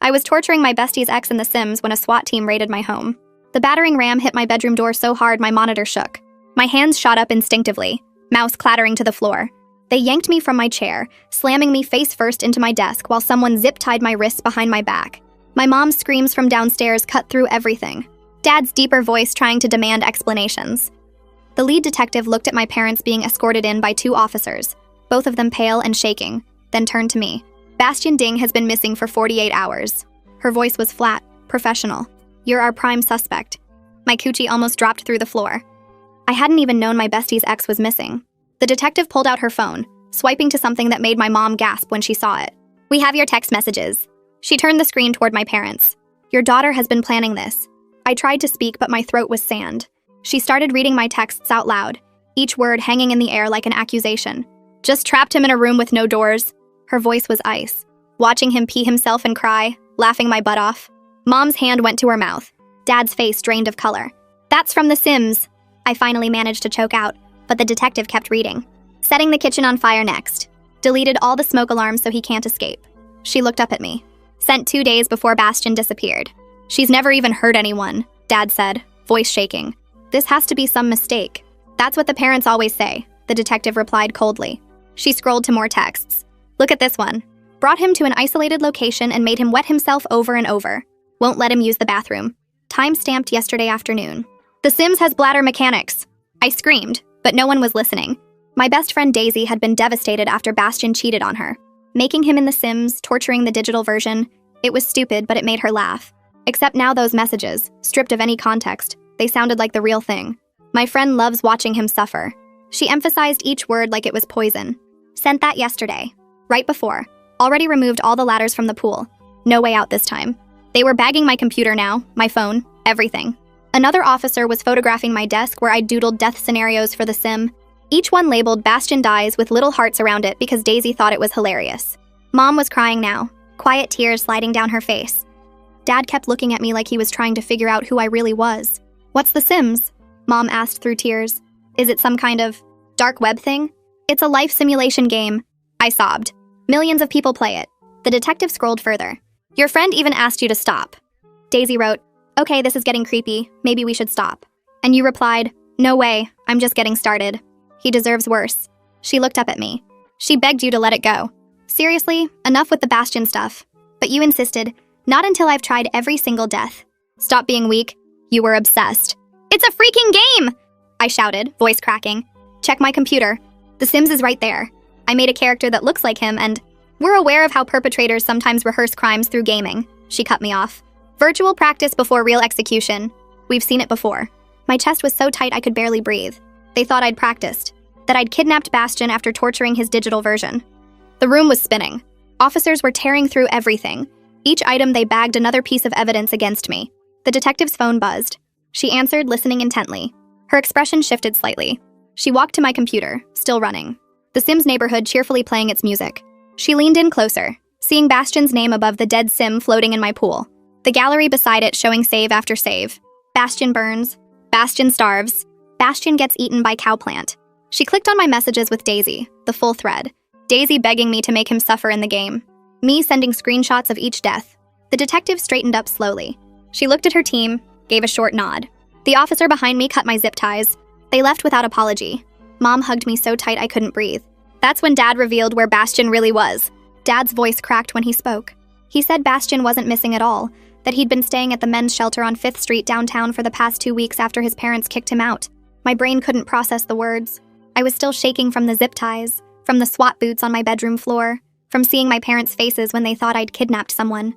I was torturing my bestie's ex in The Sims when a SWAT team raided my home. The battering ram hit my bedroom door so hard my monitor shook. My hands shot up instinctively, mouse clattering to the floor. They yanked me from my chair, slamming me face first into my desk while someone zip-tied my wrists behind my back. My mom's screams from downstairs cut through everything. Dad's deeper voice trying to demand explanations. The lead detective looked at my parents being escorted in by 2 officers, both of them pale and shaking, then turned to me. Bastion Ding has been missing for 48 hours. Her voice was flat, professional. You're our prime suspect. My coochie almost dropped through the floor. I hadn't even known my bestie's ex was missing. The detective pulled out her phone, swiping to something that made my mom gasp when she saw it. We have your text messages. She turned the screen toward my parents. Your daughter has been planning this. I tried to speak, but my throat was sand. She started reading my texts out loud, each word hanging in the air like an accusation. Just trapped him in a room with no doors. Her voice was ice. Watching him pee himself and cry, laughing my butt off. Mom's hand went to her mouth. Dad's face drained of color. That's from The Sims. I finally managed to choke out, but the detective kept reading. Setting the kitchen on fire next. Deleted all the smoke alarms so he can't escape. She looked up at me. Sent 2 days before Bastion disappeared. She's never even hurt anyone, Dad said, voice shaking. This has to be some mistake. That's what the parents always say, the detective replied coldly. She scrolled to more texts. Look at this one. Brought him to an isolated location and made him wet himself over and over. Won't let him use the bathroom. Time-stamped yesterday afternoon. The Sims has bladder mechanics. I screamed, but no one was listening. My best friend Daisy had been devastated after Bastion cheated on her. Making him in The Sims, torturing the digital version, it was stupid, but it made her laugh. Except now those messages, stripped of any context, they sounded like the real thing. My friend loves watching him suffer. She emphasized each word like it was poison. Sent that yesterday. Right before. Already removed all the ladders from the pool. No way out this time. They were bagging my computer now, my phone, everything. Another officer was photographing my desk where I doodled death scenarios for the sim. Each one labeled Bastion dies with little hearts around it because Daisy thought it was hilarious. Mom was crying now, quiet tears sliding down her face. Dad kept looking at me like he was trying to figure out who I really was. What's The Sims? Mom asked through tears. Is it some kind of dark web thing? It's a life simulation game. I sobbed. Millions of people play it. The detective scrolled further. Your friend even asked you to stop. Daisy wrote, okay, this is getting creepy. Maybe we should stop. And you replied, no way, I'm just getting started. He deserves worse. She looked up at me. She begged you to let it go. Seriously, enough with the Bastion stuff. But you insisted, not until I've tried every single death. Stop being weak. You were obsessed. It's a freaking game! I shouted, voice cracking. Check my computer. The Sims is right there. I made a character that looks like him and we're aware of how perpetrators sometimes rehearse crimes through gaming. She cut me off. Virtual practice before real execution. We've seen it before. My chest was so tight I could barely breathe. They thought I'd practiced. That I'd kidnapped Bastion after torturing his digital version. The room was spinning. Officers were tearing through everything. Each item they bagged another piece of evidence against me. The detective's phone buzzed. She answered, listening intently. Her expression shifted slightly. She walked to my computer, still running. The Sims neighborhood cheerfully playing its music. She leaned in closer, seeing Bastion's name above the dead Sim floating in my pool. The gallery beside it showing save after save. Bastion burns. Bastion starves. Bastion gets eaten by cowplant. She clicked on my messages with Daisy, the full thread. Daisy begging me to make him suffer in the game. Me sending screenshots of each death. The detective straightened up slowly. She looked at her team, gave a short nod. The officer behind me cut my zip ties. They left without apology. Mom hugged me so tight I couldn't breathe. That's when Dad revealed where Bastion really was. Dad's voice cracked when he spoke. He said Bastion wasn't missing at all, that he'd been staying at the men's shelter on 5th Street downtown for the past 2 weeks after his parents kicked him out. My brain couldn't process the words. I was still shaking from the zip ties, from the SWAT boots on my bedroom floor, from seeing my parents' faces when they thought I'd kidnapped someone.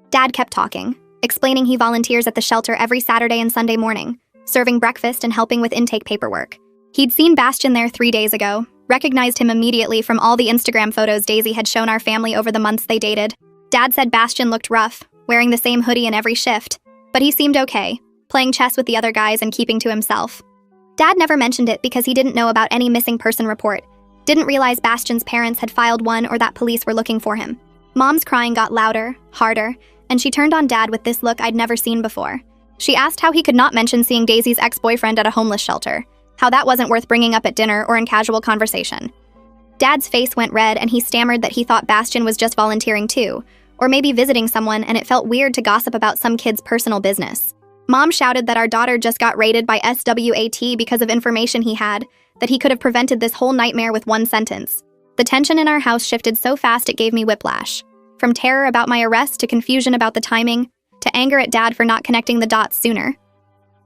Dad kept talking, explaining he volunteers at the shelter every Saturday and Sunday morning, serving breakfast and helping with intake paperwork. He'd seen Bastion there 3 days ago, recognized him immediately from all the Instagram photos Daisy had shown our family over the months they dated. Dad said Bastion looked rough, wearing the same hoodie in every shift, but he seemed okay, playing chess with the other guys and keeping to himself. Dad never mentioned it because he didn't know about any missing person report, didn't realize Bastion's parents had filed one or that police were looking for him. Mom's crying got louder, harder, and she turned on Dad with this look I'd never seen before. She asked how he could not mention seeing Daisy's ex-boyfriend at a homeless shelter, how that wasn't worth bringing up at dinner or in casual conversation. Dad's face went red and he stammered that he thought Bastion was just volunteering too, or maybe visiting someone, and it felt weird to gossip about some kid's personal business. Mom shouted that our daughter just got raided by SWAT because of information he had, that he could have prevented this whole nightmare with one sentence. The tension in our house shifted so fast it gave me whiplash. From terror about my arrest to confusion about the timing, to anger at Dad for not connecting the dots sooner.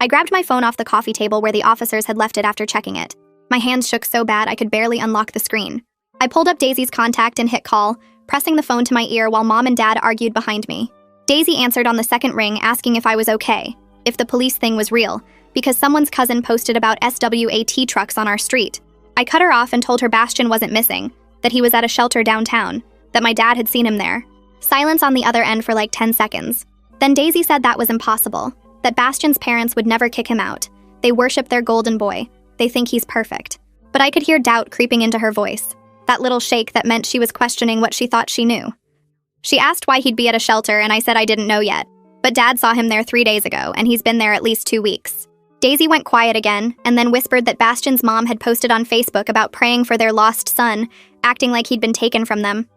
I grabbed my phone off the coffee table where the officers had left it after checking it. My hands shook so bad I could barely unlock the screen. I pulled up Daisy's contact and hit call, pressing the phone to my ear while Mom and Dad argued behind me. Daisy answered on the second ring asking if I was okay, if the police thing was real, because someone's cousin posted about SWAT trucks on our street. I cut her off and told her Bastion wasn't missing, that he was at a shelter downtown, that my dad had seen him there. Silence on the other end for like 10 seconds. Then Daisy said that was impossible, that Bastion's parents would never kick him out. They worship their golden boy. They think he's perfect. But I could hear doubt creeping into her voice, that little shake that meant she was questioning what she thought she knew. She asked why he'd be at a shelter, and I said I didn't know yet, but Dad saw him there 3 days ago, and he's been there at least 2 weeks. Daisy went quiet again, and then whispered that Bastion's mom had posted on Facebook about praying for their lost son, acting like he'd been taken from them.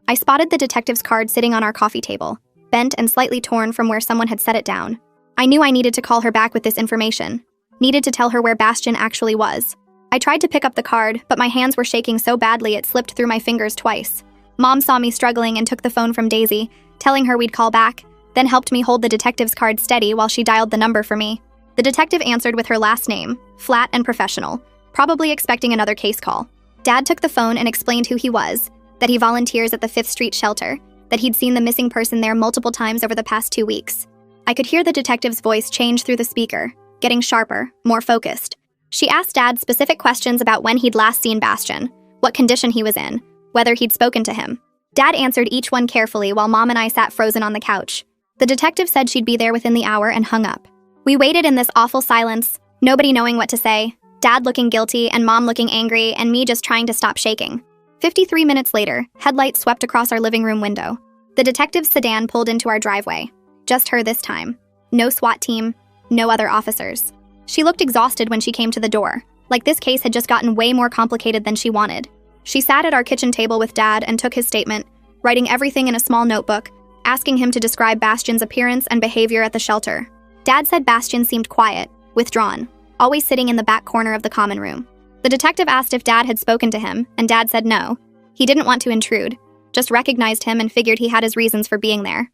I spotted the detective's card sitting on our coffee table, bent and slightly torn from where someone had set it down. I knew I needed to call her back with this information, needed to tell her where Bastion actually was. I tried to pick up the card, but my hands were shaking so badly it slipped through my fingers twice. Mom saw me struggling and took the phone from Daisy, telling her we'd call back, then helped me hold the detective's card steady while she dialed the number for me. The detective answered with her last name, flat and professional, probably expecting another case call. Dad took the phone and explained who he was, that he volunteers at the 5th Street shelter, that he'd seen the missing person there multiple times over the past 2 weeks. I could hear the detective's voice change through the speaker, getting sharper, more focused. She asked Dad specific questions about when he'd last seen Bastion, what condition he was in, whether he'd spoken to him. Dad answered each one carefully while Mom and I sat frozen on the couch. The detective said she'd be there within the hour and hung up. We waited in this awful silence, nobody knowing what to say, Dad looking guilty and Mom looking angry and me just trying to stop shaking. 53 minutes later, headlights swept across our living room window. The detective's sedan pulled into our driveway. Just her this time. No SWAT team, no other officers. She looked exhausted when she came to the door, like this case had just gotten way more complicated than she wanted. She sat at our kitchen table with Dad and took his statement, writing everything in a small notebook, asking him to describe Bastion's appearance and behavior at the shelter. Dad said Bastion seemed quiet, withdrawn, always sitting in the back corner of the common room. The detective asked if Dad had spoken to him, and Dad said no. He didn't want to intrude, just recognized him and figured he had his reasons for being there.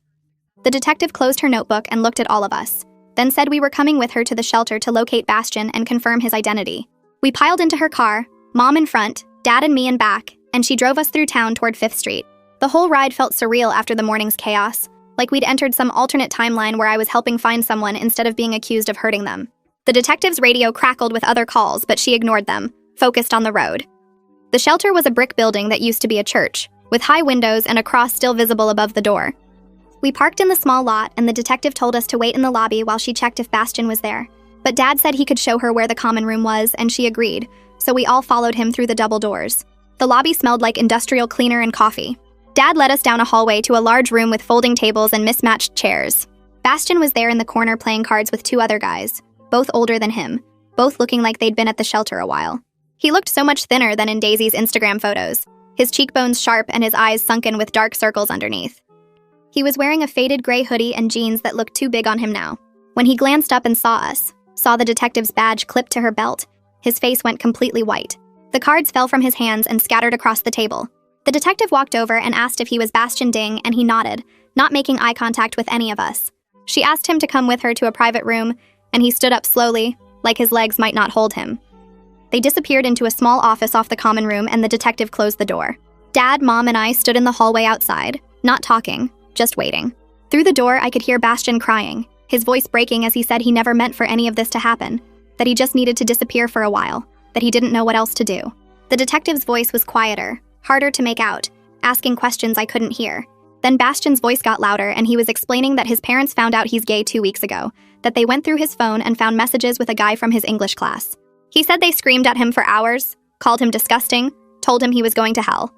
The detective closed her notebook and looked at all of us, then said we were coming with her to the shelter to locate Bastion and confirm his identity. We piled into her car, Mom in front, Dad and me in back, and she drove us through town toward 5th Street. The whole ride felt surreal after the morning's chaos, like we'd entered some alternate timeline where I was helping find someone instead of being accused of hurting them. The detective's radio crackled with other calls, but she ignored them, focused on the road. The shelter was a brick building that used to be a church, with high windows and a cross still visible above the door. We parked in the small lot, and the detective told us to wait in the lobby while she checked if Bastion was there. But Dad said he could show her where the common room was, and she agreed, so we all followed him through the double doors. The lobby smelled like industrial cleaner and coffee. Dad led us down a hallway to a large room with folding tables and mismatched chairs. Bastion was there in the corner playing cards with 2 other guys, both older than him, both looking like they'd been at the shelter a while. He looked so much thinner than in Daisy's Instagram photos, his cheekbones sharp and his eyes sunken with dark circles underneath. He was wearing a faded gray hoodie and jeans that looked too big on him now. When he glanced up and saw us, saw the detective's badge clipped to her belt, his face went completely white. The cards fell from his hands and scattered across the table. The detective walked over and asked if he was Bastion Ding, and he nodded, not making eye contact with any of us. She asked him to come with her to a private room, and he stood up slowly, like his legs might not hold him. They disappeared into a small office off the common room, and the detective closed the door. Dad, Mom, and I stood in the hallway outside, not talking, just waiting. Through the door, I could hear Bastion crying, his voice breaking as he said he never meant for any of this to happen, that he just needed to disappear for a while, that he didn't know what else to do. The detective's voice was quieter, harder to make out, asking questions I couldn't hear. Then Bastion's voice got louder, and he was explaining that his parents found out he's gay 2 weeks ago, that they went through his phone and found messages with a guy from his English class. He said they screamed at him for hours, called him disgusting, told him he was going to hell.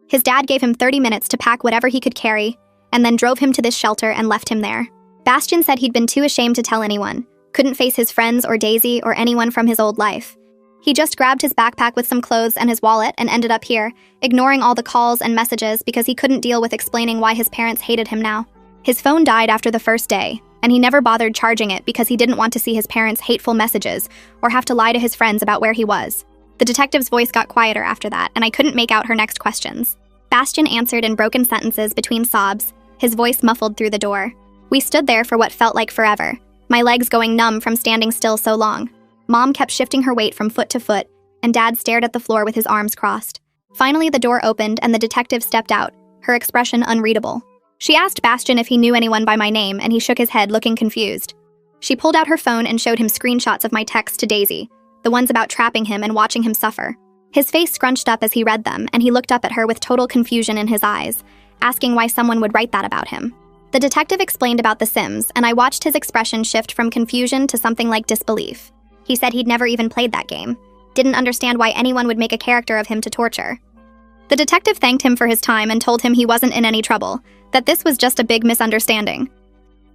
His dad gave him 30 minutes to pack whatever he could carry, and then drove him to this shelter and left him there. Bastion said he'd been too ashamed to tell anyone, couldn't face his friends or Daisy or anyone from his old life. He just grabbed his backpack with some clothes and his wallet and ended up here, ignoring all the calls and messages because he couldn't deal with explaining why his parents hated him now. His phone died after the first day, and he never bothered charging it because he didn't want to see his parents' hateful messages or have to lie to his friends about where he was. The detective's voice got quieter after that, and I couldn't make out her next questions. Bastion answered in broken sentences between sobs, his voice muffled through the door. We stood there for what felt like forever, my legs going numb from standing still so long. Mom kept shifting her weight from foot to foot, and Dad stared at the floor with his arms crossed. Finally, the door opened and the detective stepped out, her expression unreadable. She asked Bastion if he knew anyone by my name, and he shook his head, looking confused. She pulled out her phone and showed him screenshots of my texts to Daisy, the ones about trapping him and watching him suffer. His face scrunched up as he read them, and he looked up at her with total confusion in his eyes, asking why someone would write that about him. The detective explained about The Sims, and I watched his expression shift from confusion to something like disbelief. He said he'd never even played that game, didn't understand why anyone would make a character of him to torture. The detective thanked him for his time and told him he wasn't in any trouble, that this was just a big misunderstanding.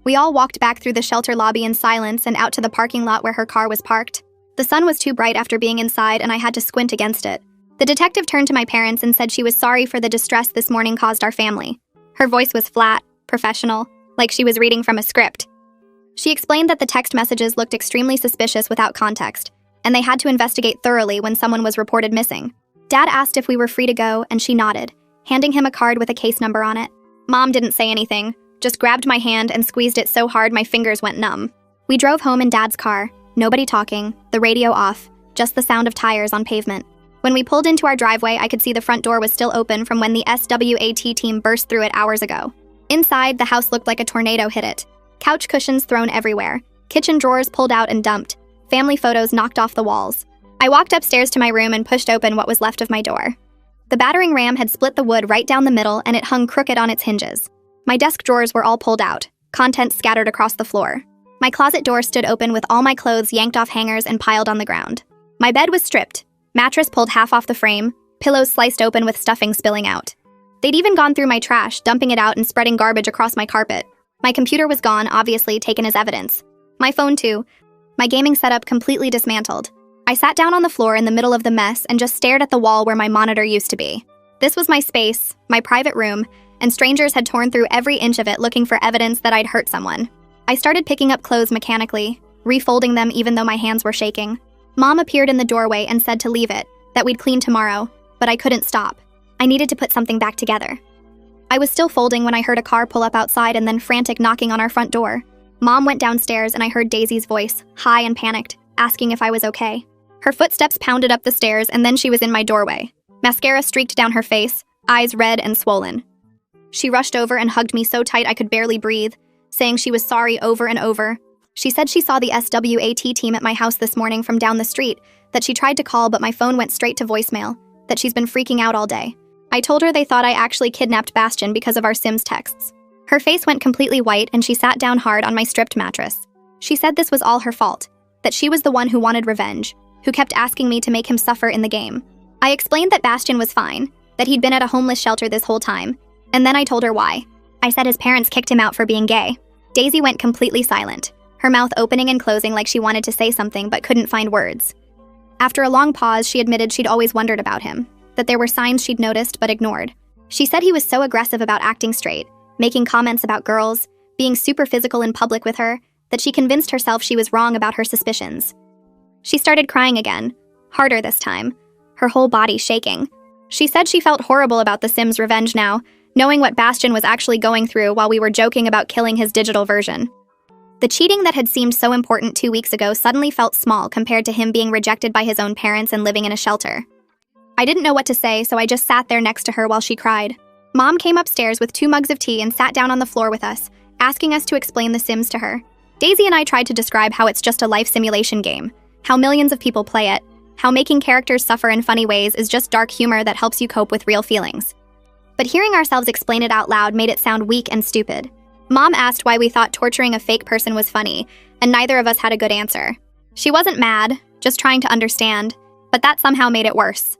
We all walked back through the shelter lobby in silence and out to the parking lot where her car was parked. The sun was too bright after being inside, and I had to squint against it. The detective turned to my parents and said she was sorry for the distress this morning caused our family. Her voice was flat, professional, like she was reading from a script. She explained that the text messages looked extremely suspicious without context, and they had to investigate thoroughly when someone was reported missing. Dad asked if we were free to go, and she nodded, handing him a card with a case number on it. Mom didn't say anything, just grabbed my hand and squeezed it so hard my fingers went numb. We drove home in Dad's car, nobody talking, the radio off, just the sound of tires on pavement. When we pulled into our driveway, I could see the front door was still open from when the SWAT team burst through it hours ago. Inside, the house looked like a tornado hit it. Couch cushions thrown everywhere, kitchen drawers pulled out and dumped, family photos knocked off the walls. I walked upstairs to my room and pushed open what was left of my door. The battering ram had split the wood right down the middle, and it hung crooked on its hinges. My desk drawers were all pulled out, contents scattered across the floor. My closet door stood open with all my clothes yanked off hangers and piled on the ground. My bed was stripped, mattress pulled half off the frame, pillows sliced open with stuffing spilling out. They'd even gone through my trash, dumping it out and spreading garbage across my carpet. My computer was gone, obviously taken as evidence. My phone too. My gaming setup completely dismantled. I sat down on the floor in the middle of the mess and just stared at the wall where my monitor used to be. This was my space, my private room, and strangers had torn through every inch of it looking for evidence that I'd hurt someone. I started picking up clothes mechanically, refolding them even though my hands were shaking. Mom appeared in the doorway and said to leave it, that we'd clean tomorrow, but I couldn't stop. I needed to put something back together. I was still folding when I heard a car pull up outside and then frantic knocking on our front door. Mom went downstairs and I heard Daisy's voice, high and panicked, asking if I was okay. Her footsteps pounded up the stairs and then she was in my doorway. Mascara streaked down her face, eyes red and swollen. She rushed over and hugged me so tight I could barely breathe, saying she was sorry over and over. She said she saw the SWAT team at my house this morning from down the street, that she tried to call but my phone went straight to voicemail, that she's been freaking out all day. I told her they thought I actually kidnapped Bastion because of our Sims texts. Her face went completely white and she sat down hard on my stripped mattress. She said this was all her fault, that she was the one who wanted revenge, who kept asking me to make him suffer in the game. I explained that Bastion was fine, that he'd been at a homeless shelter this whole time, and then I told her why. I said his parents kicked him out for being gay. Daisy went completely silent, her mouth opening and closing like she wanted to say something but couldn't find words. After a long pause, she admitted she'd always wondered about him, that there were signs she'd noticed but ignored. She said he was so aggressive about acting straight, making comments about girls, being super physical in public with her, that she convinced herself she was wrong about her suspicions. She started crying again, harder this time, her whole body shaking. She said she felt horrible about the Sims' revenge now, knowing what Bastion was actually going through while we were joking about killing his digital version. The cheating that had seemed so important 2 weeks ago suddenly felt small compared to him being rejected by his own parents and living in a shelter. I didn't know what to say, so I just sat there next to her while she cried. Mom came upstairs with 2 mugs of tea and sat down on the floor with us, asking us to explain The Sims to her. Daisy and I tried to describe how it's just a life simulation game, how millions of people play it, how making characters suffer in funny ways is just dark humor that helps you cope with real feelings. But hearing ourselves explain it out loud made it sound weak and stupid. Mom asked why we thought torturing a fake person was funny, and neither of us had a good answer. She wasn't mad, just trying to understand, but that somehow made it worse.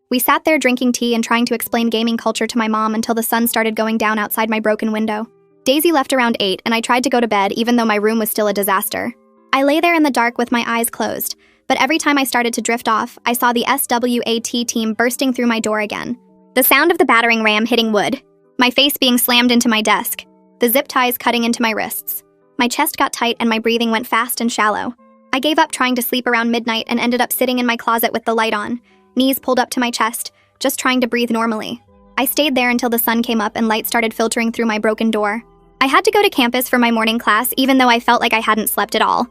We sat there drinking tea and trying to explain gaming culture to my mom until the sun started going down outside my broken window. Daisy left around 8 and I tried to go to bed even though my room was still a disaster. I lay there in the dark with my eyes closed, But every time I started to drift off, I saw the SWAT team bursting through my door again. The sound of the battering ram hitting wood, my face being slammed into my desk, the zip ties cutting into my wrists. My chest got tight and my breathing went fast and shallow. I gave up trying to sleep around midnight and ended up sitting in my closet with the light on, knees pulled up to my chest, just trying to breathe normally. I stayed there until the sun came up and light started filtering through my broken door. I had to go to campus for my morning class even though I felt like I hadn't slept at all.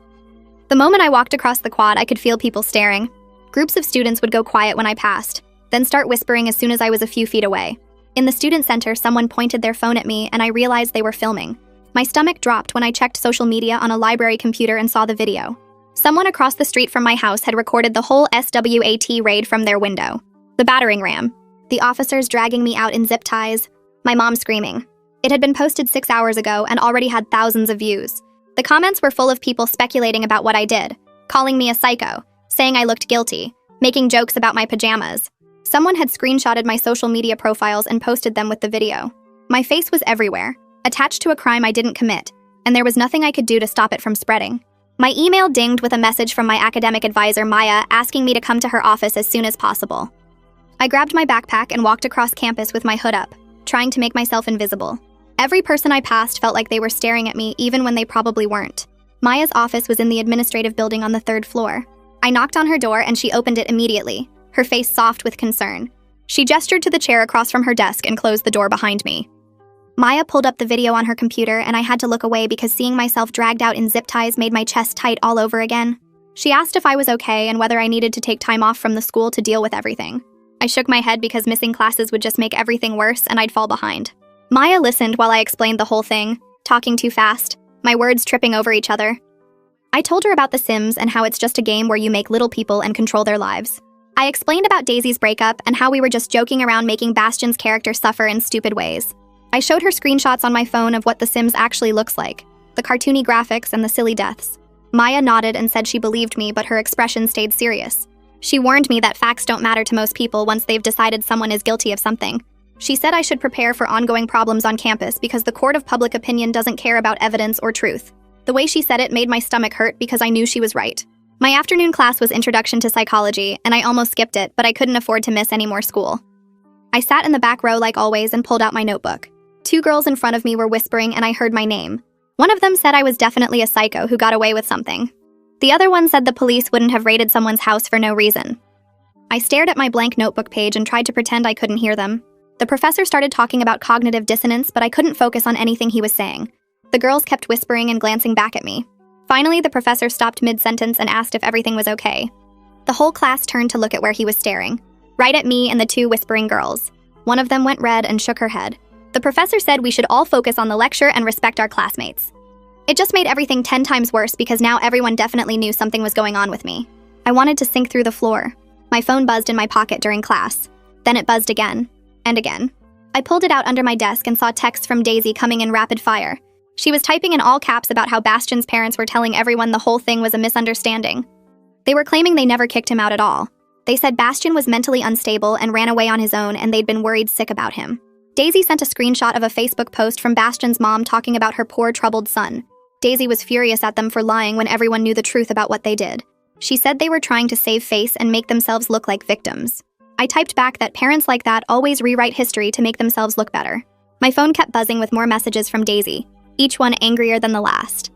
The moment I walked across the quad, I could feel people staring. Groups of students would go quiet when I passed, then start whispering as soon as I was a few feet away. In the student center, someone pointed their phone at me and I realized they were filming. My stomach dropped when I checked social media on a library computer and saw the video. Someone across the street from my house had recorded the whole SWAT raid from their window. The battering ram, the officers dragging me out in zip ties, my mom screaming. It had been posted 6 hours ago and already had thousands of views. The comments were full of people speculating about what I did, calling me a psycho, saying I looked guilty, making jokes about my pajamas. Someone had screenshotted my social media profiles and posted them with the video. My face was everywhere, attached to a crime I didn't commit, and there was nothing I could do to stop it from spreading. My email dinged with a message from my academic advisor, Maya, asking me to come to her office as soon as possible. I grabbed my backpack and walked across campus with my hood up, trying to make myself invisible. Every person I passed felt like they were staring at me even when they probably weren't. Maya's office was in the administrative building on the 3rd floor. I knocked on her door and she opened it immediately, her face soft with concern. She gestured to the chair across from her desk and closed the door behind me. Maya pulled up the video on her computer and I had to look away because seeing myself dragged out in zip ties made my chest tight all over again. She asked if I was okay and whether I needed to take time off from the school to deal with everything. I shook my head because missing classes would just make everything worse and I'd fall behind. Maya listened while I explained the whole thing, talking too fast, my words tripping over each other. I told her about The Sims and how it's just a game where you make little people and control their lives. I explained about Daisy's breakup and how we were just joking around making Bastion's character suffer in stupid ways. I showed her screenshots on my phone of what The Sims actually looks like, the cartoony graphics and the silly deaths. Maya nodded and said she believed me, but her expression stayed serious. She warned me that facts don't matter to most people once they've decided someone is guilty of something. She said I should prepare for ongoing problems on campus because the court of public opinion doesn't care about evidence or truth. The way she said it made my stomach hurt because I knew she was right. My afternoon class was Introduction to Psychology, and I almost skipped it, but I couldn't afford to miss any more school. I sat in the back row like always and pulled out my notebook. 2 girls in front of me were whispering and I heard my name. One of them said I was definitely a psycho who got away with something. The other one said the police wouldn't have raided someone's house for no reason. I stared at my blank notebook page and tried to pretend I couldn't hear them. The professor started talking about cognitive dissonance, but I couldn't focus on anything he was saying. The girls kept whispering and glancing back at me. Finally, the professor stopped mid-sentence and asked if everything was okay. The whole class turned to look at where he was staring, right at me and the 2 whispering girls. One of them went red and shook her head. The professor said we should all focus on the lecture and respect our classmates. It just made everything 10 times worse because now everyone definitely knew something was going on with me. I wanted to sink through the floor. My phone buzzed in my pocket during class. Then it buzzed again. And again. I pulled it out under my desk and saw texts from Daisy coming in rapid fire. She was typing in all caps about how Bastion's parents were telling everyone the whole thing was a misunderstanding. They were claiming they never kicked him out at all. They said Bastion was mentally unstable and ran away on his own and they'd been worried sick about him. Daisy sent a screenshot of a Facebook post from Bastion's mom talking about her poor, troubled son. Daisy was furious at them for lying when everyone knew the truth about what they did. She said they were trying to save face and make themselves look like victims. I typed back that parents like that always rewrite history to make themselves look better. My phone kept buzzing with more messages from Daisy, each one angrier than the last.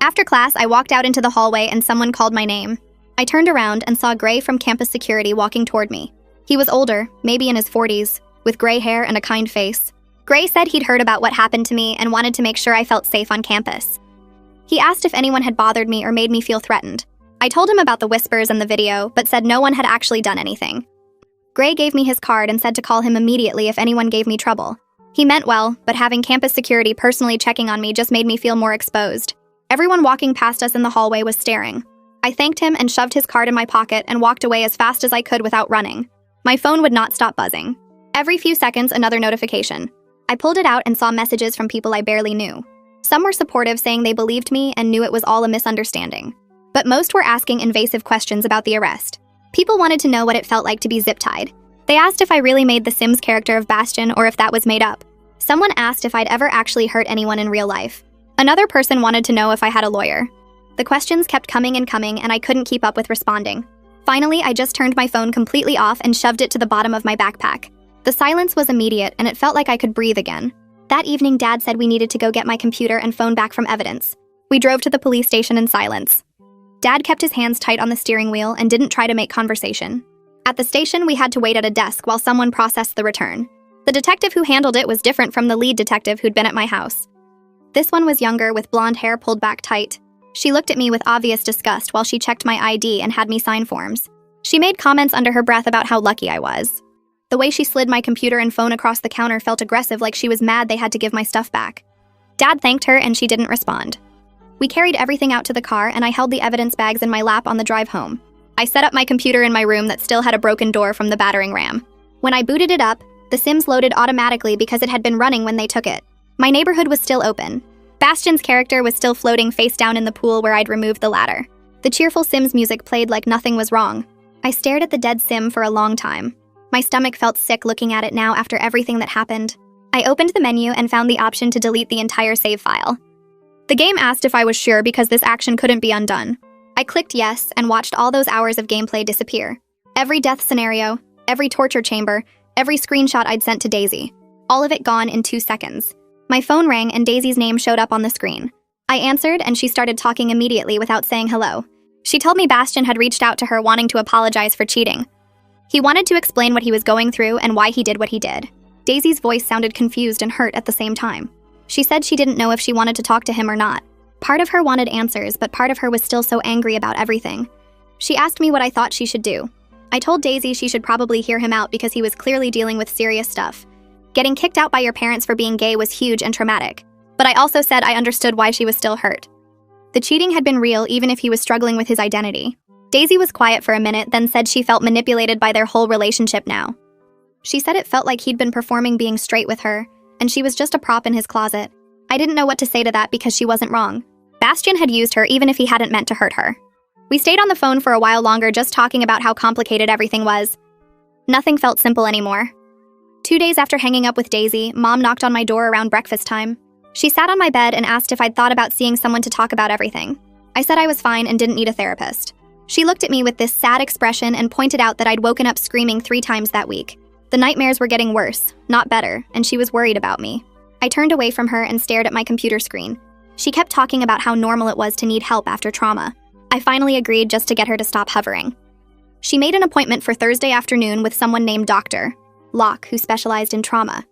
After class, I walked out into the hallway and someone called my name. I turned around and saw Gray from campus security walking toward me. He was older, maybe in his 40s, with gray hair and a kind face. Gray said he'd heard about what happened to me and wanted to make sure I felt safe on campus. He asked if anyone had bothered me or made me feel threatened. I told him about the whispers and the video, but said no one had actually done anything. Gray gave me his card and said to call him immediately if anyone gave me trouble. He meant well, but having campus security personally checking on me just made me feel more exposed. Everyone walking past us in the hallway was staring. I thanked him and shoved his card in my pocket and walked away as fast as I could without running. My phone would not stop buzzing. Every few seconds, another notification. I pulled it out and saw messages from people I barely knew. Some were supportive, saying they believed me and knew it was all a misunderstanding. But most were asking invasive questions about the arrest. People wanted to know what it felt like to be zip-tied. They asked if I really made the Sims character of Bastion or if that was made up. Someone asked if I'd ever actually hurt anyone in real life. Another person wanted to know if I had a lawyer. The questions kept coming and coming, and I couldn't keep up with responding. Finally, I just turned my phone completely off and shoved it to the bottom of my backpack. The silence was immediate, and it felt like I could breathe again. That evening, Dad said we needed to go get my computer and phone back from evidence. We drove to the police station in silence. Dad kept his hands tight on the steering wheel and didn't try to make conversation. At the station, we had to wait at a desk while someone processed the return. The detective who handled it was different from the lead detective who'd been at my house. This one was younger, with blonde hair pulled back tight. She looked at me with obvious disgust while she checked my ID and had me sign forms. She made comments under her breath about how lucky I was. The way she slid my computer and phone across the counter felt aggressive, like she was mad they had to give my stuff back. Dad thanked her and she didn't respond. We carried everything out to the car and I held the evidence bags in my lap on the drive home. I set up my computer in my room that still had a broken door from the battering ram. When I booted it up, the Sims loaded automatically because it had been running when they took it. My neighborhood was still open. Bastion's character was still floating face down in the pool where I'd removed the ladder. The cheerful Sims music played like nothing was wrong. I stared at the dead Sim for a long time. My stomach felt sick looking at it now after everything that happened. I opened the menu and found the option to delete the entire save file. The game asked if I was sure because this action couldn't be undone. I clicked yes and watched all those hours of gameplay disappear. Every death scenario, every torture chamber, every screenshot I'd sent to Daisy. All of it gone in 2 seconds. My phone rang and Daisy's name showed up on the screen. I answered and she started talking immediately without saying hello. She told me Bastion had reached out to her wanting to apologize for cheating. He wanted to explain what he was going through and why he did what he did. Daisy's voice sounded confused and hurt at the same time. She said she didn't know if she wanted to talk to him or not. Part of her wanted answers, but part of her was still so angry about everything. She asked me what I thought she should do. I told Daisy she should probably hear him out because he was clearly dealing with serious stuff. Getting kicked out by your parents for being gay was huge and traumatic. But I also said I understood why she was still hurt. The cheating had been real even if he was struggling with his identity. Daisy was quiet for a minute, then said she felt manipulated by their whole relationship now. She said it felt like he'd been performing being straight with her, and she was just a prop in his closet. I didn't know what to say to that because she wasn't wrong. Bastion had used her even if he hadn't meant to hurt her. We stayed on the phone for a while longer just talking about how complicated everything was. Nothing felt simple anymore. 2 days after hanging up with Daisy, Mom knocked on my door around breakfast time. She sat on my bed and asked if I'd thought about seeing someone to talk about everything. I said I was fine and didn't need a therapist. She looked at me with this sad expression and pointed out that I'd woken up screaming 3 times that week. The nightmares were getting worse, not better, and she was worried about me. I turned away from her and stared at my computer screen. She kept talking about how normal it was to need help after trauma. I finally agreed just to get her to stop hovering. She made an appointment for Thursday afternoon with someone named Dr. Locke, who specialized in trauma.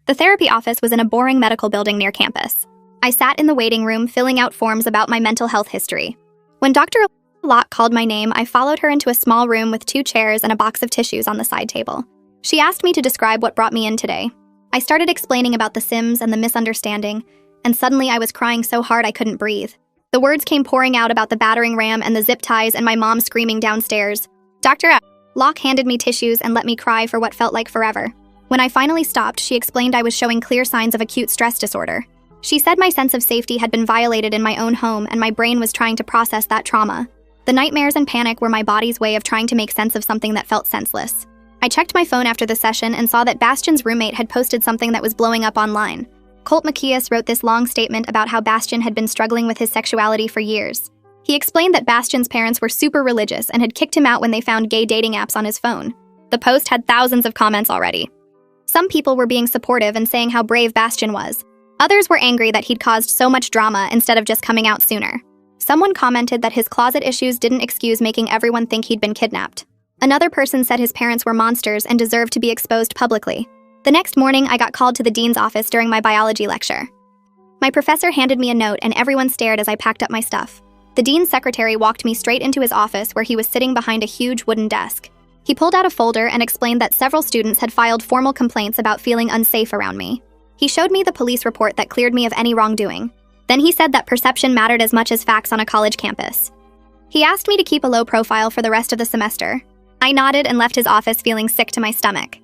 The therapy office was in a boring medical building near campus. I sat in the waiting room filling out forms about my mental health history. When Dr. Locke called my name, I followed her into a small room with 2 chairs and a box of tissues on the side table. She asked me to describe what brought me in today. I started explaining about the Sims and the misunderstanding, and suddenly I was crying so hard I couldn't breathe. The words came pouring out about the battering ram and the zip ties and my mom screaming downstairs. Dr. Locke handed me tissues and let me cry for what felt like forever. When I finally stopped, she explained I was showing clear signs of acute stress disorder. She said my sense of safety had been violated in my own home and my brain was trying to process that trauma. The nightmares and panic were my body's way of trying to make sense of something that felt senseless. I checked my phone after the session and saw that Bastion's roommate had posted something that was blowing up online. Colt Macias wrote this long statement about how Bastion had been struggling with his sexuality for years. He explained that Bastion's parents were super religious and had kicked him out when they found gay dating apps on his phone. The post had thousands of comments already. Some people were being supportive and saying how brave Bastion was. Others were angry that he'd caused so much drama instead of just coming out sooner. Someone commented that his closet issues didn't excuse making everyone think he'd been kidnapped. Another person said his parents were monsters and deserved to be exposed publicly. The next morning, I got called to the dean's office during my biology lecture. My professor handed me a note and everyone stared as I packed up my stuff. The dean's secretary walked me straight into his office where he was sitting behind a huge wooden desk. He pulled out a folder and explained that several students had filed formal complaints about feeling unsafe around me. He showed me the police report that cleared me of any wrongdoing. Then he said that perception mattered as much as facts on a college campus. He asked me to keep a low profile for the rest of the semester. I nodded and left his office feeling sick to my stomach.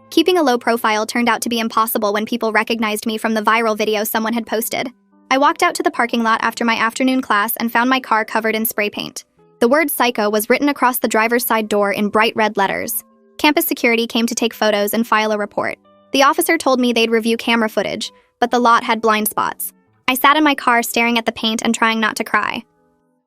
Keeping a low profile turned out to be impossible when people recognized me from the viral video someone had posted. I walked out to the parking lot after my afternoon class and found my car covered in spray paint. The word psycho was written across the driver's side door in bright red letters. Campus security came to take photos and file a report. The officer told me they'd review camera footage, but the lot had blind spots. I sat in my car staring at the paint and trying not to cry.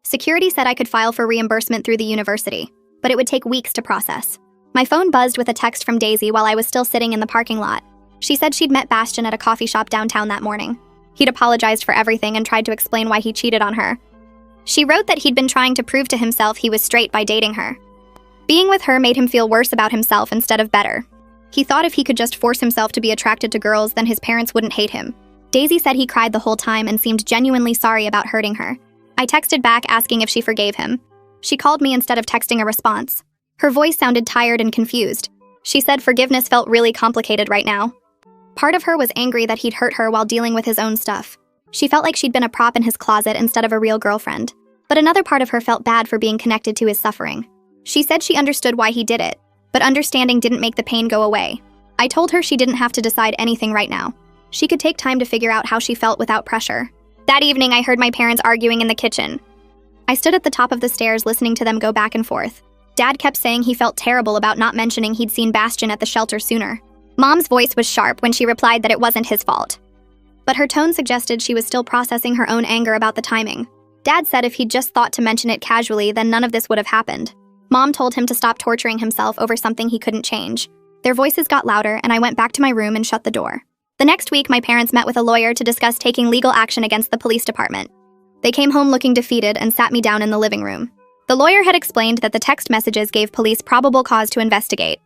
Security said I could file for reimbursement through the university, but it would take weeks to process. My phone buzzed with a text from Daisy while I was still sitting in the parking lot. She said she'd met Bastion at a coffee shop downtown that morning. He'd apologized for everything and tried to explain why he cheated on her. She wrote that he'd been trying to prove to himself he was straight by dating her. Being with her made him feel worse about himself instead of better. He thought if he could just force himself to be attracted to girls, then his parents wouldn't hate him. Daisy said he cried the whole time and seemed genuinely sorry about hurting her. I texted back asking if she forgave him. She called me instead of texting a response. Her voice sounded tired and confused. She said forgiveness felt really complicated right now. Part of her was angry that he'd hurt her while dealing with his own stuff. She felt like she'd been a prop in his closet instead of a real girlfriend. But another part of her felt bad for being connected to his suffering. She said she understood why he did it, but understanding didn't make the pain go away. I told her she didn't have to decide anything right now. She could take time to figure out how she felt without pressure. That evening, I heard my parents arguing in the kitchen. I stood at the top of the stairs listening to them go back and forth. Dad kept saying he felt terrible about not mentioning he'd seen Bastion at the shelter sooner. Mom's voice was sharp when she replied that it wasn't his fault. But her tone suggested she was still processing her own anger about the timing. Dad said if he'd just thought to mention it casually, then none of this would have happened. Mom told him to stop torturing himself over something he couldn't change. Their voices got louder, and I went back to my room and shut the door. The next week, my parents met with a lawyer to discuss taking legal action against the police department. They came home looking defeated and sat me down in the living room. The lawyer had explained that the text messages gave police probable cause to investigate.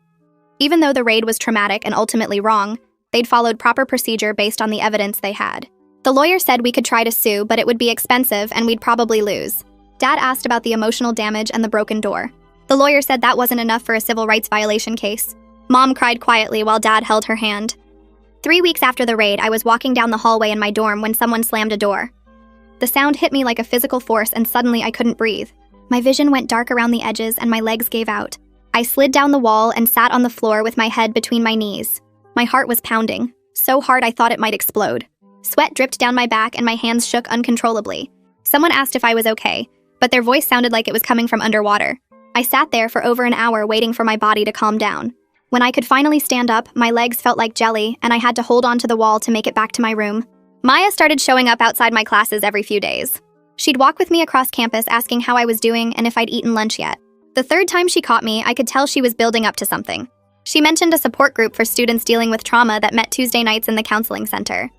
Even though the raid was traumatic and ultimately wrong, they'd followed proper procedure based on the evidence they had. The lawyer said we could try to sue, but it would be expensive and we'd probably lose. Dad asked about the emotional damage and the broken door. The lawyer said that wasn't enough for a civil rights violation case. Mom cried quietly while Dad held her hand. 3 weeks after the raid, I was walking down the hallway in my dorm when someone slammed a door. The sound hit me like a physical force and suddenly I couldn't breathe. My vision went dark around the edges and my legs gave out. I slid down the wall and sat on the floor with my head between my knees. My heart was pounding, so hard I thought it might explode. Sweat dripped down my back and my hands shook uncontrollably. Someone asked if I was okay, but their voice sounded like it was coming from underwater. I sat there for over an hour waiting for my body to calm down. When I could finally stand up, my legs felt like jelly and I had to hold onto the wall to make it back to my room. Maya started showing up outside my classes every few days. She'd walk with me across campus asking how I was doing and if I'd eaten lunch yet. The third time she caught me, I could tell she was building up to something. She mentioned a support group for students dealing with trauma that met Tuesday nights in the counseling center.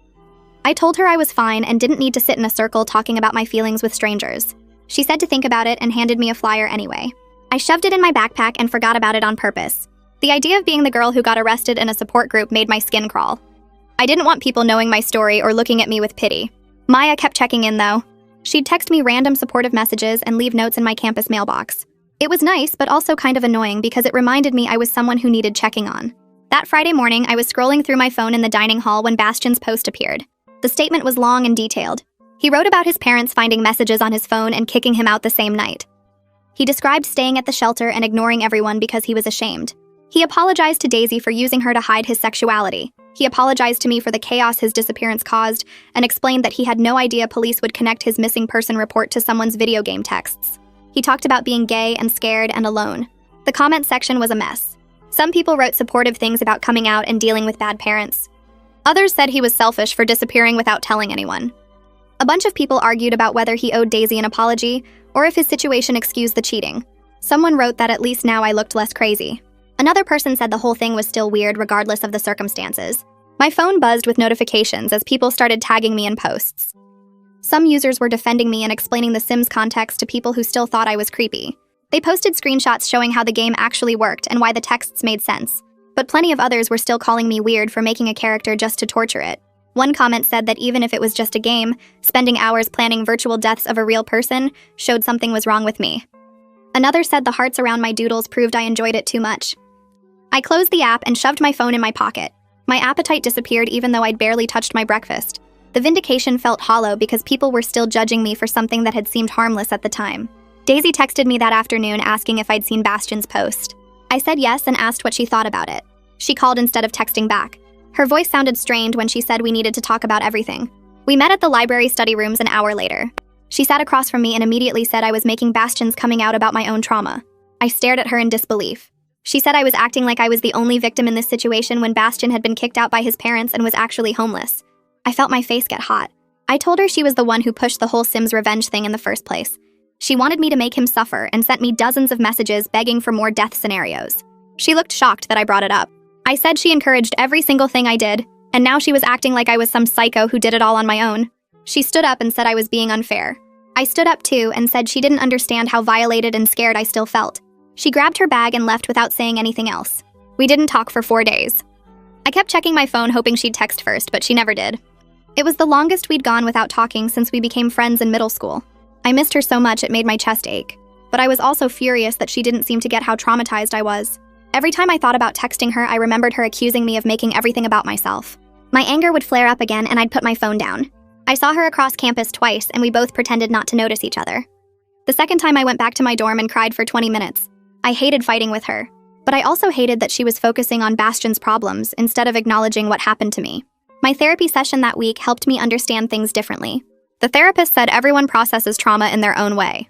I told her I was fine and didn't need to sit in a circle talking about my feelings with strangers. She said to think about it and handed me a flyer anyway. I shoved it in my backpack and forgot about it on purpose. The idea of being the girl who got arrested in a support group made my skin crawl. I didn't want people knowing my story or looking at me with pity. Maya kept checking in, though. She'd text me random supportive messages and leave notes in my campus mailbox. It was nice, but also kind of annoying because it reminded me I was someone who needed checking on. That Friday morning, I was scrolling through my phone in the dining hall when Bastion's post appeared. The statement was long and detailed. He wrote about his parents finding messages on his phone and kicking him out the same night. He described staying at the shelter and ignoring everyone because he was ashamed. He apologized to Daisy for using her to hide his sexuality. He apologized to me for the chaos his disappearance caused and explained that he had no idea police would connect his missing person report to someone's video game texts. He talked about being gay and scared and alone. The comment section was a mess. Some people wrote supportive things about coming out and dealing with bad parents. Others said he was selfish for disappearing without telling anyone. A bunch of people argued about whether he owed Daisy an apology or if his situation excused the cheating. Someone wrote that at least now I looked less crazy. Another person said the whole thing was still weird regardless of the circumstances. My phone buzzed with notifications as people started tagging me in posts. Some users were defending me and explaining the Sims context to people who still thought I was creepy. They posted screenshots showing how the game actually worked and why the texts made sense. But plenty of others were still calling me weird for making a character just to torture it. One comment said that even if it was just a game, spending hours planning virtual deaths of a real person showed something was wrong with me. Another said the hearts around my doodles proved I enjoyed it too much. I closed the app and shoved my phone in my pocket. My appetite disappeared even though I'd barely touched my breakfast. The vindication felt hollow because people were still judging me for something that had seemed harmless at the time. Daisy texted me that afternoon asking if I'd seen Bastion's post. I said yes and asked what she thought about it. She called instead of texting back. Her voice sounded strained when she said we needed to talk about everything. We met at the library study rooms an hour later. She sat across from me and immediately said I was making Bastion's coming out about my own trauma. I stared at her in disbelief. She said I was acting like I was the only victim in this situation when Bastion had been kicked out by his parents and was actually homeless. I felt my face get hot. I told her she was the one who pushed the whole Sims revenge thing in the first place. She wanted me to make him suffer and sent me dozens of messages begging for more death scenarios. She looked shocked that I brought it up. I said she encouraged every single thing I did, and now she was acting like I was some psycho who did it all on my own. She stood up and said I was being unfair. I stood up too and said she didn't understand how violated and scared I still felt. She grabbed her bag and left without saying anything else. We didn't talk for 4 days. I kept checking my phone hoping she'd text first, but she never did. It was the longest we'd gone without talking since we became friends in middle school. I missed her so much it made my chest ache. But I was also furious that she didn't seem to get how traumatized I was. Every time I thought about texting her, I remembered her accusing me of making everything about myself. My anger would flare up again and I'd put my phone down. I saw her across campus twice and we both pretended not to notice each other. The second time I went back to my dorm and cried for 20 minutes. I hated fighting with her. But I also hated that she was focusing on Bastion's problems instead of acknowledging what happened to me. My therapy session that week helped me understand things differently. The therapist said everyone processes trauma in their own way.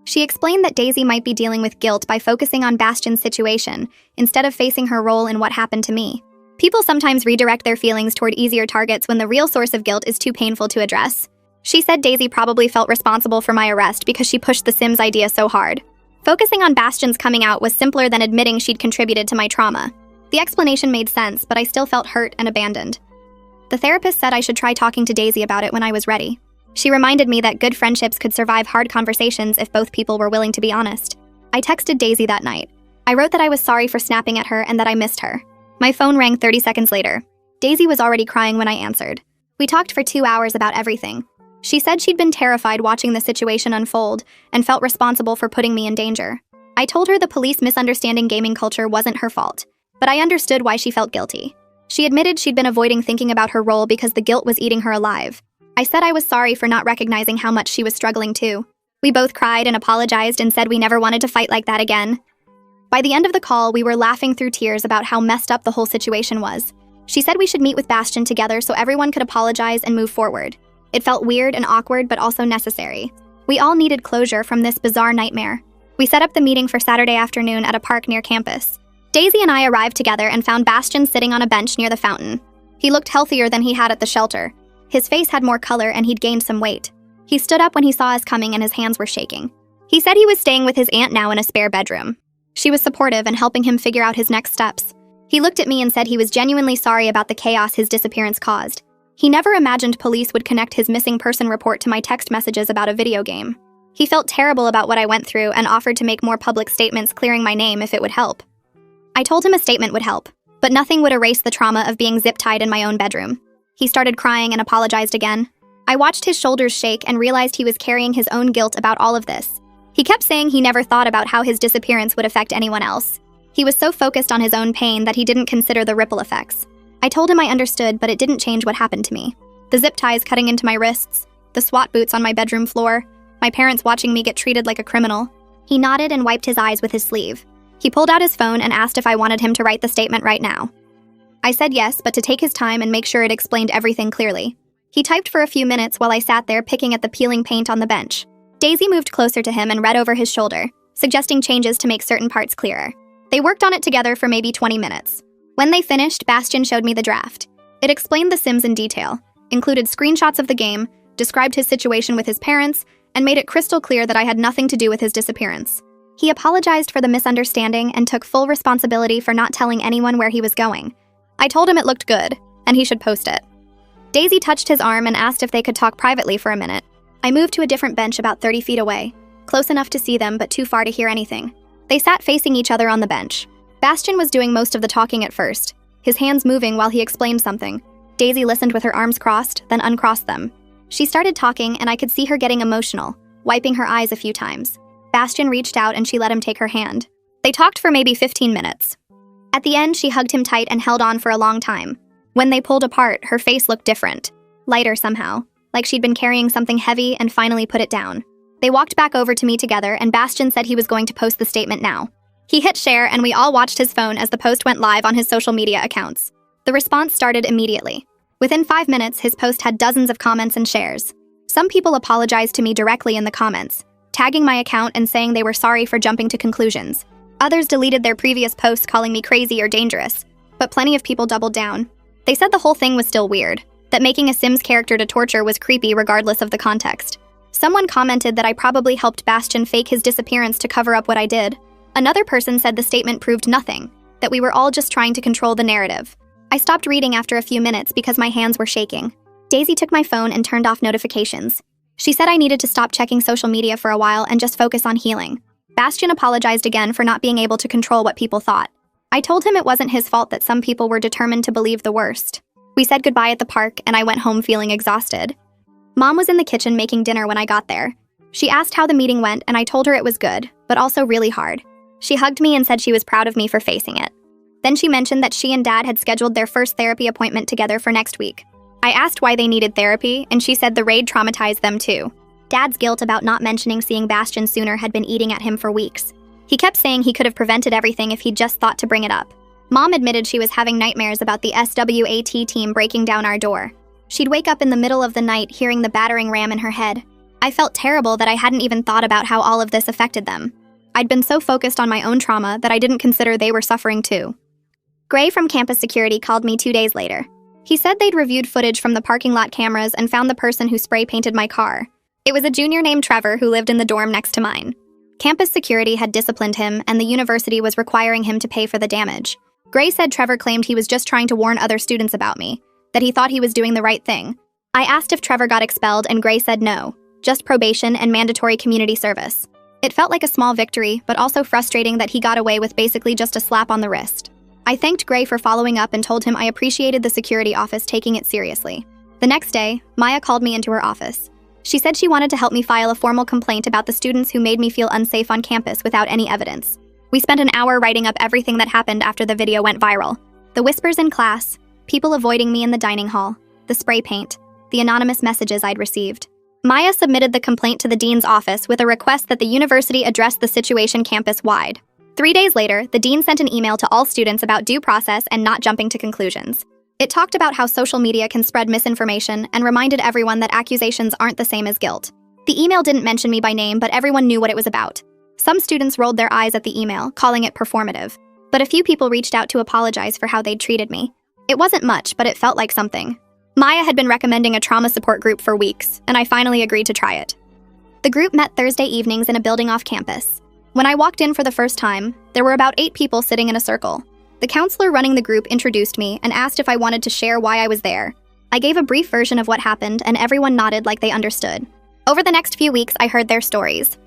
She explained that Daisy might be dealing with guilt by focusing on Bastion's situation instead of facing her role in what happened to me. People sometimes redirect their feelings toward easier targets when the real source of guilt is too painful to address. She said Daisy probably felt responsible for my arrest because she pushed the Sims idea so hard. Focusing on Bastion's coming out was simpler than admitting she'd contributed to my trauma. The explanation made sense, but I still felt hurt and abandoned. The therapist said I should try talking to Daisy about it when I was ready. She reminded me that good friendships could survive hard conversations if both people were willing to be honest. I texted Daisy that night. I wrote that I was sorry for snapping at her and that I missed her. My phone rang 30 seconds later. Daisy was already crying when I answered. We talked for 2 hours about everything. She said she'd been terrified watching the situation unfold and felt responsible for putting me in danger. I told her the police misunderstanding gaming culture wasn't her fault, but I understood why she felt guilty. She admitted she'd been avoiding thinking about her role because the guilt was eating her alive. I said I was sorry for not recognizing how much she was struggling too. We both cried and apologized and said we never wanted to fight like that again. By the end of the call, we were laughing through tears about how messed up the whole situation was. She said we should meet with Bastion together so everyone could apologize and move forward. It felt weird and awkward, but also necessary. We all needed closure from this bizarre nightmare. We set up the meeting for Saturday afternoon at a park near campus. Daisy and I arrived together and found Bastion sitting on a bench near the fountain. He looked healthier than he had at the shelter. His face had more color and he'd gained some weight. He stood up when he saw us coming and his hands were shaking. He said he was staying with his aunt now in a spare bedroom. She was supportive and helping him figure out his next steps. He looked at me and said he was genuinely sorry about the chaos his disappearance caused. He never imagined police would connect his missing person report to my text messages about a video game. He felt terrible about what I went through and offered to make more public statements clearing my name if it would help. I told him a statement would help, but nothing would erase the trauma of being zip-tied in my own bedroom. He started crying and apologized again. I watched his shoulders shake and realized he was carrying his own guilt about all of this. He kept saying he never thought about how his disappearance would affect anyone else. He was so focused on his own pain that he didn't consider the ripple effects. I told him I understood, but it didn't change what happened to me. The zip ties cutting into my wrists, the SWAT boots on my bedroom floor, my parents watching me get treated like a criminal. He nodded and wiped his eyes with his sleeve. He pulled out his phone and asked if I wanted him to write the statement right now. I said yes, but to take his time and make sure it explained everything clearly. He typed for a few minutes while I sat there picking at the peeling paint on the bench. Daisy moved closer to him and read over his shoulder, suggesting changes to make certain parts clearer. They worked on it together for maybe 20 minutes. When they finished, Bastion showed me the draft. It explained the Sims in detail, included screenshots of the game, described his situation with his parents, and made it crystal clear that I had nothing to do with his disappearance. He apologized for the misunderstanding and took full responsibility for not telling anyone where he was going. I told him it looked good, and he should post it. Daisy touched his arm and asked if they could talk privately for a minute. I moved to a different bench about 30 feet away, close enough to see them but too far to hear anything. They sat facing each other on the bench. Bastion was doing most of the talking at first, his hands moving while he explained something. Daisy listened with her arms crossed, then uncrossed them. She started talking and I could see her getting emotional, wiping her eyes a few times. Bastion reached out and she let him take her hand. They talked for maybe 15 minutes. At the end, she hugged him tight and held on for a long time. When they pulled apart, her face looked different, lighter somehow, like she'd been carrying something heavy and finally put it down. They walked back over to me together and Bastion said he was going to post the statement now. He hit share and we all watched his phone as the post went live on his social media accounts. The response started immediately. Within 5 minutes, his post had dozens of comments and shares. Some people apologized to me directly in the comments, tagging my account and saying they were sorry for jumping to conclusions. Others deleted their previous posts calling me crazy or dangerous, but plenty of people doubled down. They said the whole thing was still weird, that making a Sims character to torture was creepy regardless of the context. Someone commented that I probably helped Bastion fake his disappearance to cover up what I did. Another person said the statement proved nothing, that we were all just trying to control the narrative. I stopped reading after a few minutes because my hands were shaking. Daisy took my phone and turned off notifications. She said I needed to stop checking social media for a while and just focus on healing. Bastion apologized again for not being able to control what people thought. I told him it wasn't his fault that some people were determined to believe the worst. We said goodbye at the park, and I went home feeling exhausted. Mom was in the kitchen making dinner when I got there. She asked how the meeting went, and I told her it was good, but also really hard. She hugged me and said she was proud of me for facing it. Then she mentioned that she and Dad had scheduled their first therapy appointment together for next week. I asked why they needed therapy, and she said the raid traumatized them too. Dad's guilt about not mentioning seeing Bastion sooner had been eating at him for weeks. He kept saying he could have prevented everything if he'd just thought to bring it up. Mom admitted she was having nightmares about the SWAT team breaking down our door. She'd wake up in the middle of the night hearing the battering ram in her head. I felt terrible that I hadn't even thought about how all of this affected them. I'd been so focused on my own trauma that I didn't consider they were suffering too. Gray from campus security called me 2 days later. He said they'd reviewed footage from the parking lot cameras and found the person who spray painted my car. It was a junior named Trevor who lived in the dorm next to mine. Campus security had disciplined him, and the university was requiring him to pay for the damage. Gray said Trevor claimed he was just trying to warn other students about me, that he thought he was doing the right thing. I asked if Trevor got expelled, and Gray said no, just probation and mandatory community service. It felt like a small victory, but also frustrating that he got away with basically just a slap on the wrist. I thanked Gray for following up and told him I appreciated the security office taking it seriously. The next day, Maya called me into her office. She said she wanted to help me file a formal complaint about the students who made me feel unsafe on campus without any evidence. We spent an hour writing up everything that happened after the video went viral. The whispers in class, people avoiding me in the dining hall, the spray paint, the anonymous messages I'd received. Maya submitted the complaint to the dean's office with a request that the university address the situation campus-wide. 3 days later, the dean sent an email to all students about due process and not jumping to conclusions. It talked about how social media can spread misinformation and reminded everyone that accusations aren't the same as guilt. The email didn't mention me by name, but everyone knew what it was about. Some students rolled their eyes at the email, calling it performative. But a few people reached out to apologize for how they'd treated me. It wasn't much, but it felt like something. Maya had been recommending a trauma support group for weeks, and I finally agreed to try it. The group met Thursday evenings in a building off campus. When I walked in for the first time, there were about 8 people sitting in a circle. The counselor running the group introduced me and asked if I wanted to share why I was there. I gave a brief version of what happened, and everyone nodded like they understood. Over the next few weeks, I heard their stories.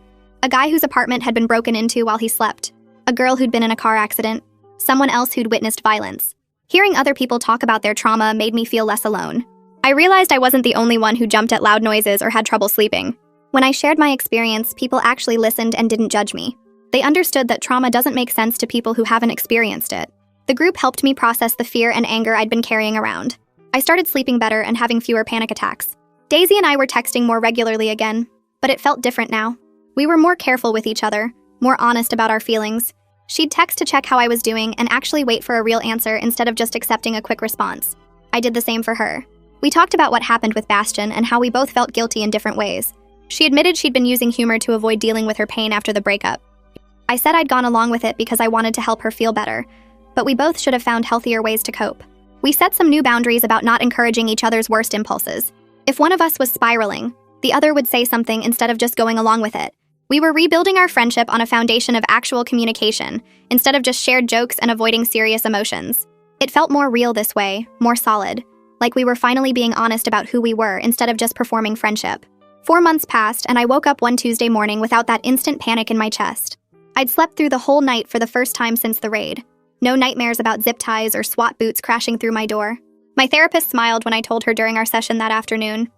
A guy whose apartment had been broken into while he slept. A girl who'd been in a car accident. Someone else who'd witnessed violence. Hearing other people talk about their trauma made me feel less alone. I realized I wasn't the only one who jumped at loud noises or had trouble sleeping. When I shared my experience, people actually listened and didn't judge me. They understood that trauma doesn't make sense to people who haven't experienced it. The group helped me process the fear and anger I'd been carrying around. I started sleeping better and having fewer panic attacks. Daisy and I were texting more regularly again, but it felt different now. We were more careful with each other, more honest about our feelings. She'd text to check how I was doing and actually wait for a real answer instead of just accepting a quick response. I did the same for her. We talked about what happened with Bastion and how we both felt guilty in different ways. She admitted she'd been using humor to avoid dealing with her pain after the breakup. I said I'd gone along with it because I wanted to help her feel better, but we both should have found healthier ways to cope. We set some new boundaries about not encouraging each other's worst impulses. If one of us was spiraling, the other would say something instead of just going along with it. We were rebuilding our friendship on a foundation of actual communication, instead of just shared jokes and avoiding serious emotions. It felt more real this way, more solid, like we were finally being honest about who we were instead of just performing friendship. 4 months passed, and I woke up one Tuesday morning without that instant panic in my chest. I'd slept through the whole night for the first time since the raid. No nightmares about zip ties or SWAT boots crashing through my door. My therapist smiled when I told her during our session that afternoon.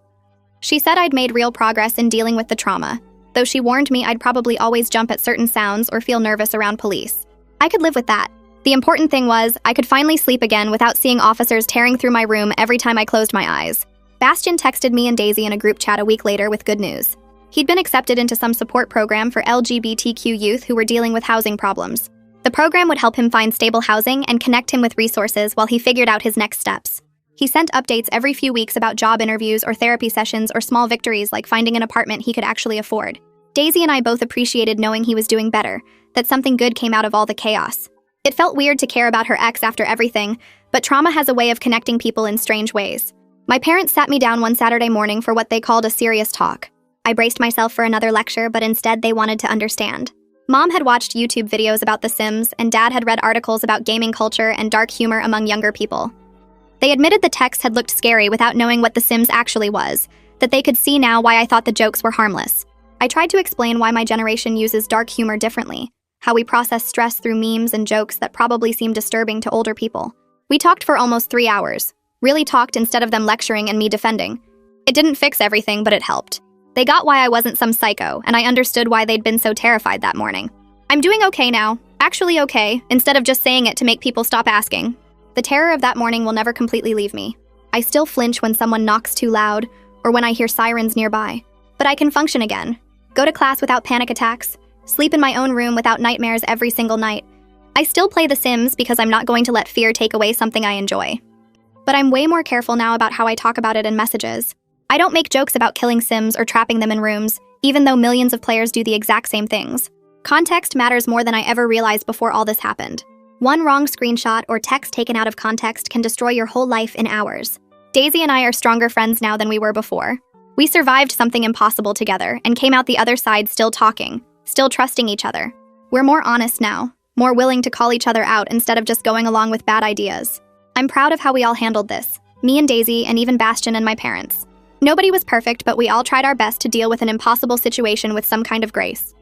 She said I'd made real progress in dealing with the trauma, though she warned me I'd probably always jump at certain sounds or feel nervous around police. I could live with that. The important thing was, I could finally sleep again without seeing officers tearing through my room every time I closed my eyes. Bastion texted me and Daisy in a group chat a week later with good news. He'd been accepted into some support program for LGBTQ youth who were dealing with housing problems. The program would help him find stable housing and connect him with resources while he figured out his next steps. He sent updates every few weeks about job interviews or therapy sessions or small victories like finding an apartment he could actually afford. Daisy and I both appreciated knowing he was doing better, that something good came out of all the chaos. It felt weird to care about her ex after everything, but trauma has a way of connecting people in strange ways. My parents sat me down one Saturday morning for what they called a serious talk. I braced myself for another lecture, but instead they wanted to understand. Mom had watched YouTube videos about The Sims, and Dad had read articles about gaming culture and dark humor among younger people. They admitted the text had looked scary without knowing what The Sims actually was, that they could see now why I thought the jokes were harmless. I tried to explain why my generation uses dark humor differently, how we process stress through memes and jokes that probably seem disturbing to older people. We talked for almost 3 hours. Really talked instead of them lecturing and me defending. It didn't fix everything, but it helped. They got why I wasn't some psycho, and I understood why they'd been so terrified that morning. I'm doing okay now. Actually okay, instead of just saying it to make people stop asking. The terror of that morning will never completely leave me. I still flinch when someone knocks too loud, or when I hear sirens nearby. But I can function again. Go to class without panic attacks. Sleep in my own room without nightmares every single night. I still play The Sims because I'm not going to let fear take away something I enjoy. But I'm way more careful now about how I talk about it in messages. I don't make jokes about killing Sims or trapping them in rooms, even though millions of players do the exact same things. Context matters more than I ever realized before all this happened. One wrong screenshot or text taken out of context can destroy your whole life in hours. Daisy and I are stronger friends now than we were before. We survived something impossible together and came out the other side still talking, still trusting each other. We're more honest now, more willing to call each other out instead of just going along with bad ideas. I'm proud of how we all handled this, me and Daisy and even Bastion and my parents. Nobody was perfect, but we all tried our best to deal with an impossible situation with some kind of grace.